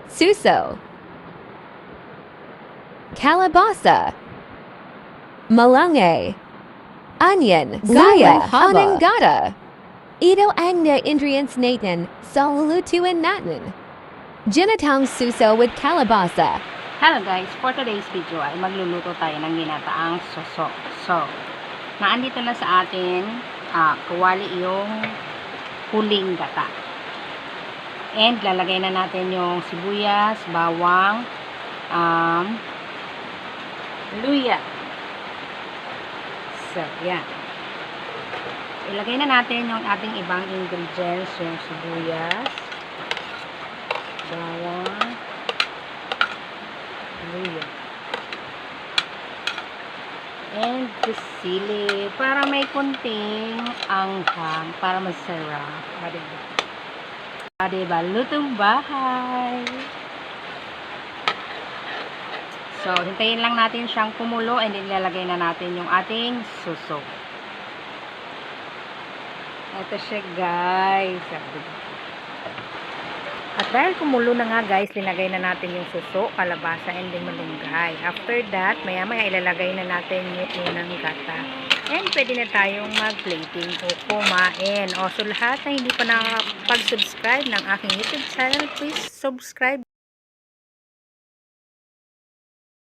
suso, kalabasa, malunggay, onion, gaya, anangada. Ito ang na ingredients natin sa lulutuin natin. Ginataang suso with kalabasa. Hello guys, for today's video ay magluluto tayo ng ginataang suso. So, naandito na sa atin kawali yung huling gata. And lalagay na natin yung sibuyas, bawang, luya. So, yan. Ilagay na natin yung ating ibang ingredients, yung sibuyas, bawang, luya, and sili para may kunting anghang para masarap. Diba? Lutong bahay. So, hintayin lang natin siyang kumulo and ilalagay na natin yung ating suso. Ito siya guys. At dahil kumulo na nga guys, linagay na natin yung suso, kalabasa, and then malunggay. After that, maya-maya ilalagay na natin yung unang gata. And pwede na tayong mag-plating o kumain. O so lahat na hindi pa nakapag-subscribe ng aking YouTube channel, please subscribe.